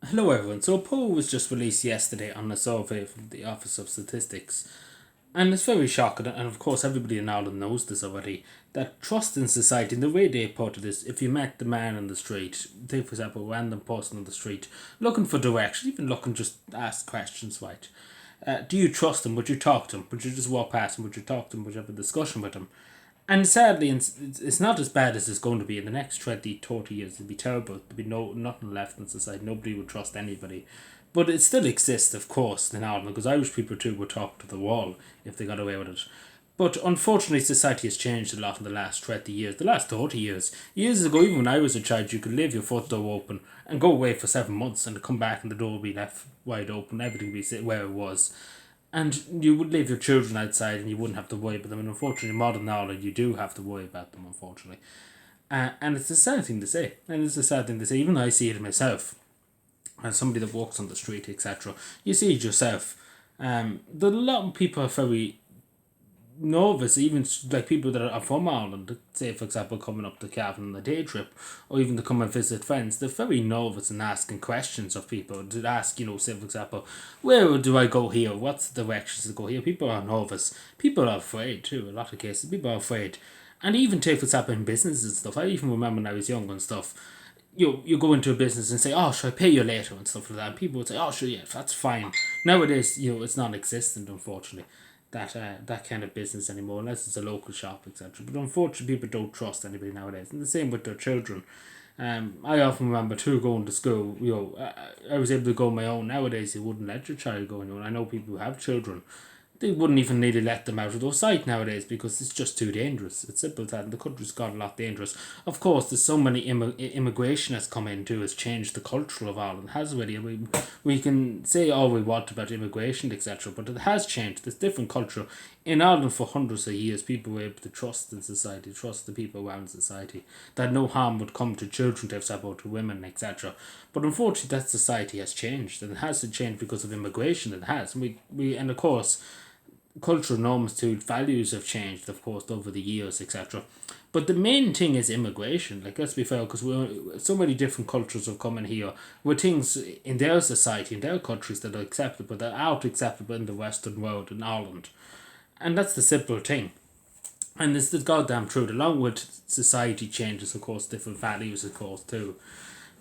Hello everyone. So a poll was just released yesterday on a survey from the Office of Statistics. And it's very shocking, and of course everybody in Ireland knows this already, that trust in society, and the way they put it is, if you met the man on the street, take for example a random person on the street, looking for direction, even looking just ask questions, right? Do you trust him? Would you talk to him? Would you just walk past him? Would you talk to him? Would you have a discussion with him? And sadly, it's not as bad as it's going to be in the next 20, 30 years. It'd be terrible. There'd be nothing left in society. Nobody would trust anybody. But it still exists, of course, in Ireland, because Irish people too would talk to the wall if they got away with it. But unfortunately, society has changed a lot in the last 20 years, the last 30 years. Years ago, even when I was a child, you could leave your front door open and go away for 7 months and come back and the door would be left wide open, everything would be where it was. And you would leave your children outside and you wouldn't have to worry about them. And unfortunately, modern Ireland, you do have to worry about them, unfortunately. And it's a sad thing to say. And it's a sad thing to say. Even though I see it myself, as somebody that walks on the street, etc., you see it yourself. That a lot of people are very nervous, even like people that are from Ireland, say for example coming up to Cavan on a day trip, or even to come and visit friends, they're very nervous and asking questions of people. To ask, say for example, where do I go here? What's the directions to go here? People are nervous. People are afraid too. A lot of cases, people are afraid. And even take for example in business and stuff. I even remember when I was young and stuff. You go into a business and say, oh, should I pay you later and stuff like that. And people would say, oh, sure, yeah, that's fine. Nowadays, it's non-existent, unfortunately, that kind of business anymore, unless it's a local shop, etc. But unfortunately, people don't trust anybody nowadays. And the same with their children. I often remember too going to school. I was able to go on my own. Nowadays, you wouldn't let your child go on your own. I know people who have children, they wouldn't even need to let them out of their sight nowadays because it's just too dangerous. It's simple as that. And the country's got a lot dangerous. Of course, there's so many immigration has come in too, has changed the culture of Ireland. Has really. We can say all we want about immigration, etc., but it has changed. There's different culture. In Ireland for hundreds of years, people were able to trust in society, trust the people around society, that no harm would come to children, to example, to women, etc. But unfortunately, that society has changed, and it has to change because of immigration. It has, and of course, cultural norms to values have changed, of course, over the years, etc. But the main thing is immigration. Like, let's be fair, because so many different cultures have come in here with things in their society, in their countries that are acceptable, that aren't acceptable in the Western world, in Ireland. And that's the simple thing. And it's the goddamn truth. Along with society changes, of course, different values, of course, too.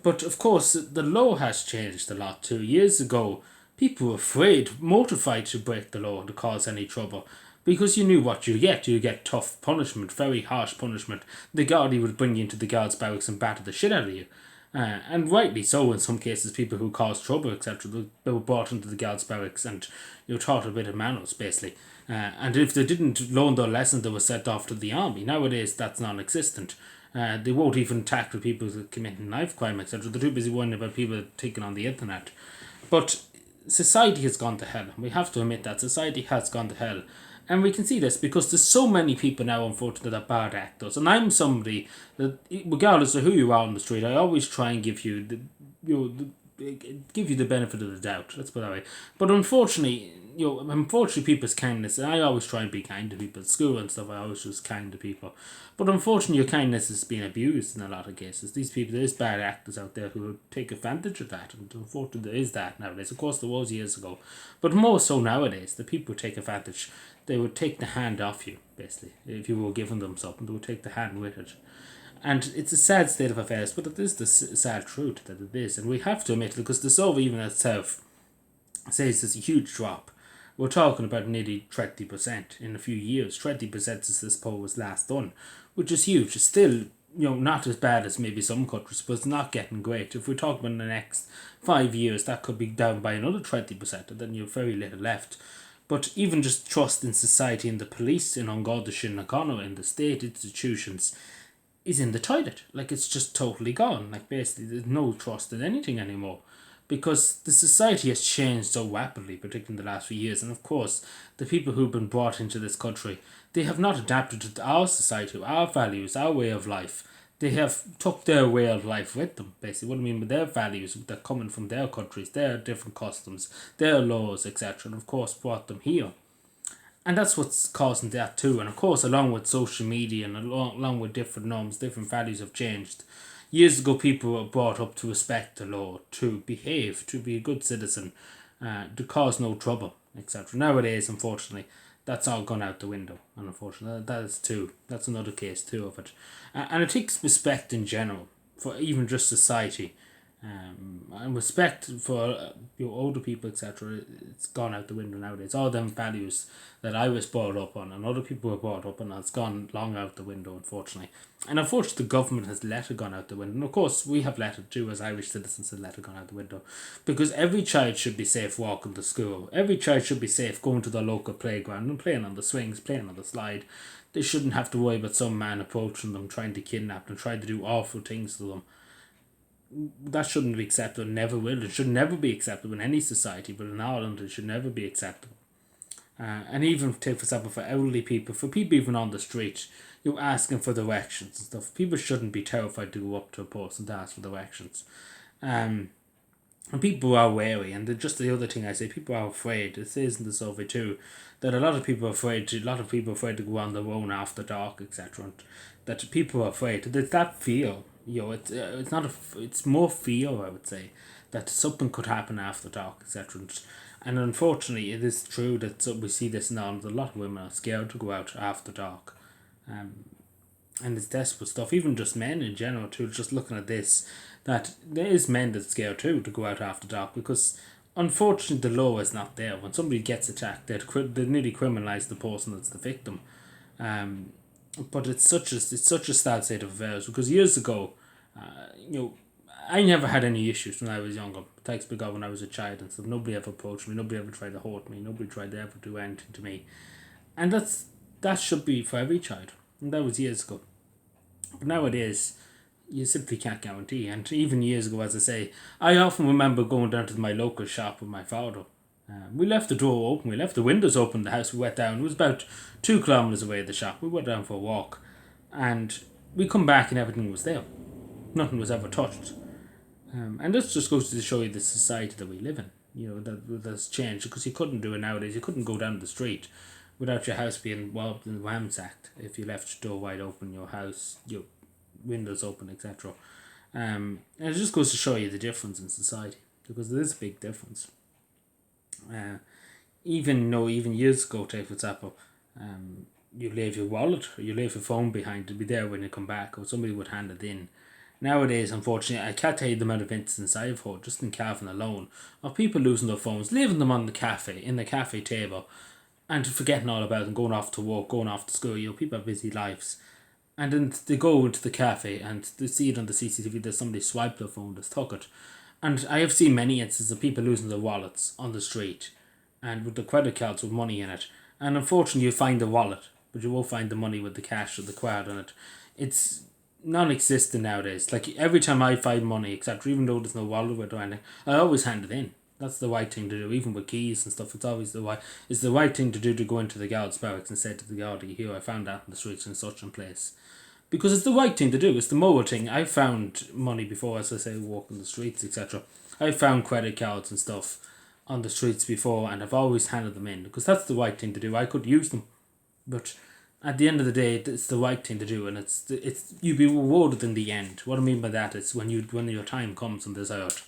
But of course, the law has changed a lot too. Years ago, people were afraid, mortified to break the law to cause any trouble. Because you knew what you get. You get tough punishment, very harsh punishment. The guard would bring you into the guard's barracks and batter the shit out of you. And rightly so in some cases, people who caused trouble, etc., they were brought into the guards' barracks and you were taught a bit of manners, basically. And if they didn't learn their lesson, they were sent off to the army. Nowadays, that's non existent. They won't even tackle people who commit knife crime, etc. They're too busy worrying about people taking on the internet. But society has gone to hell. We have to admit that society has gone to hell. And we can see this because there's so many people now, unfortunately, that are bad actors. And I'm somebody that, regardless of who you are on the street, I always try and give you give you the benefit of the doubt. Let's put it that way. But unfortunately, people's kindness, and I always try and be kind to people. At school and stuff, I always was kind to people. But unfortunately, your kindness is being abused in a lot of cases. These people, there's bad actors out there who take advantage of that, and unfortunately, there is that nowadays. Of course, there was years ago, but more so nowadays. The people who take advantage, they would take the hand off you, basically. If you were giving them something, they would take the hand with it. And it's a sad state of affairs, but it is the sad truth that it is. And we have to admit it because the survey even itself says there's a huge drop. We're talking about nearly 20% in a few years. 20% since this poll was last done, which is huge. It's still, not as bad as maybe some countries, but it's not getting great. If we're talking about in the next 5 years, that could be down by another 20%, and then you have very little left. But even just trust in society, in the police, in An Garda Síochána, in the state institutions, is in the toilet. Like, it's just totally gone. Like, basically, there's no trust in anything anymore. Because the society has changed so rapidly, particularly in the last few years. And of course, the people who've been brought into this country, they have not adapted to our society, our values, our way of life. They have took their way of life with them, basically. What I mean with their values that are coming from their countries, their different customs, their laws, etc. And of course, brought them here. And that's what's causing that too. And of course, along with social media and along with different norms, different values have changed. Years ago, people were brought up to respect the law, to behave, to be a good citizen, to cause no trouble, etc. Nowadays, unfortunately, that's all gone out the window. And unfortunately, that's another case too of it. And it takes respect in general for even just society, and respect for your older people, etc. It's gone out the window nowadays. All them values that I was brought up on and other people were brought up on, it's gone long out the window, unfortunately. And unfortunately, the government has let it gone out the window. And of course, we have let it too, as Irish citizens have let it gone out the window. Because every child should be safe walking to school. Every child should be safe going to the local playground and playing on the swings, playing on the slide. They shouldn't have to worry about some man approaching them, trying to kidnap them, trying to do awful things to them. That shouldn't be acceptable, never will. It should never be acceptable in any society, but in Ireland it should never be acceptable. And even take for example for elderly people, for people even on the street, you're asking for directions and stuff. People shouldn't be terrified to go up to a person to ask for directions. And people are wary, and just the other thing I say, people are afraid. It says in the survey too that a lot of people are afraid to go on their own after dark, etc. And that people are afraid. There's that fear. It's not it's more fear, I would say, that something could happen after dark, etc. And unfortunately, it is true that we see this now. A lot of women are scared to go out after dark, and it's desperate stuff. Even just men in general too. Just looking at this, that there is men that's scared too to go out after dark because unfortunately the law is not there. When somebody gets attacked, they nearly criminalise the person that's the victim. But it's such a sad state of affairs because years ago, I never had any issues when I was younger. Thanks be God, when I was a child and stuff, nobody ever approached me, nobody ever tried to hurt me, nobody tried to ever do anything to me, and that should be for every child. And that was years ago. But nowadays, you simply can't guarantee. And even years ago, as I say, I often remember going down to my local shop with my father. We left the door open, we left the windows open, the house we went down. It was about 2 kilometres away, the shop. We went down for a walk and we come back and everything was there. Nothing was ever touched. And this just goes to show you the society that we live in. That's changed because you couldn't do it nowadays. You couldn't go down the street without your house being robbed and ransacked if you left your door wide open, your house, your windows open, etc. And it just goes to show you the difference in society because there is a big difference. Even years ago, take for example, you leave your wallet or you leave your phone behind to be there when you come back, or somebody would hand it in. Nowadays, unfortunately, I can't tell you the amount of instances I've heard just in Cavan alone of people losing their phones, leaving them on the cafe table, and forgetting all about them, going off to work, going off to school. People have busy lives. And then they go into the cafe and they see it on the CCTV that somebody swiped their phone, they took it. And I have seen many instances of people losing their wallets on the street and with the credit cards with money in it. And unfortunately, you find the wallet, but you won't find the money with the cash or the card in it. It's non-existent nowadays. Like every time I find money, except even though there's no wallet with or anything, I always hand it in. That's the right thing to do, even with keys and stuff. It's always it's the right thing to do to go into the guard's barracks and say to the guard, "Here, I found that in the streets in such a place." Because it's the right thing to do. It's the moral thing. I found money before, as I say, walking the streets, etc. I found credit cards and stuff on the streets before, and I've always handed them in because that's the right thing to do. I could use them, but at the end of the day, it's the right thing to do, and it's you be rewarded in the end. What I mean by that is when your time comes on this earth,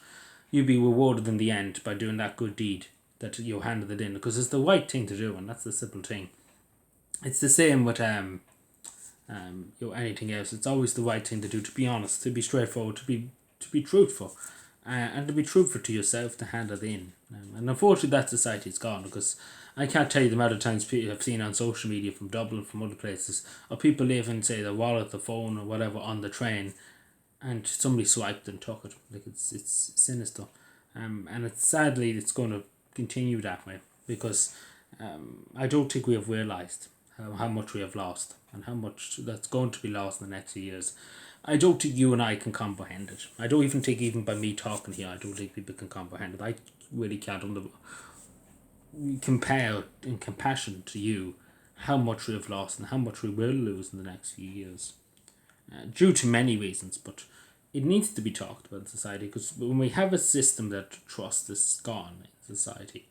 you be rewarded in the end by doing that good deed that you handed it in because it's the right thing to do, and that's the simple thing. It's the same with anything else. It's always the right thing to do, to be honest, to be straightforward, to be truthful, and to be truthful to yourself, to hand it in. And unfortunately, that society's gone because I can't tell you the amount of times people have seen on social media from Dublin, from other places, of people leaving, say, their wallet, the phone, or whatever on the train, and somebody swiped and took it. Like it's sinister, and sadly it's going to continue that way because I don't think we have realised how much we have lost and how much that's going to be lost in the next few years. I don't think you and I can comprehend it. I don't even think, even by me talking here, I don't think people can comprehend it. I really can't compare in compassion to you how much we have lost and how much we will lose in the next few years. Due to many reasons, but it needs to be talked about in society because when we have a system that trust is gone in society,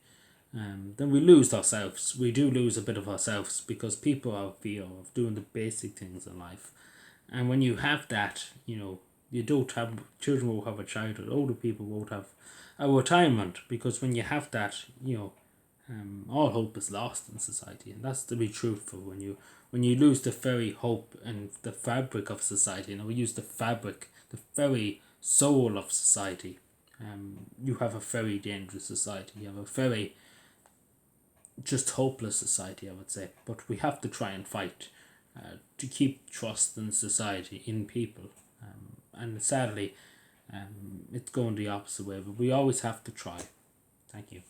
then we lose ourselves. We do lose a bit of ourselves because people are fear of doing the basic things in life. And when you have that, you don't have children won't have a childhood, older people won't have a retirement, because when you have that, all hope is lost in society, and that's to be truthful. When you lose the very hope and the fabric of society, we use the fabric, the very soul of society. You have a very dangerous society. You have a very just hopeless society, I would say. But we have to try and fight to keep trust in society, in people. And sadly, it's going the opposite way, but we always have to try. Thank you.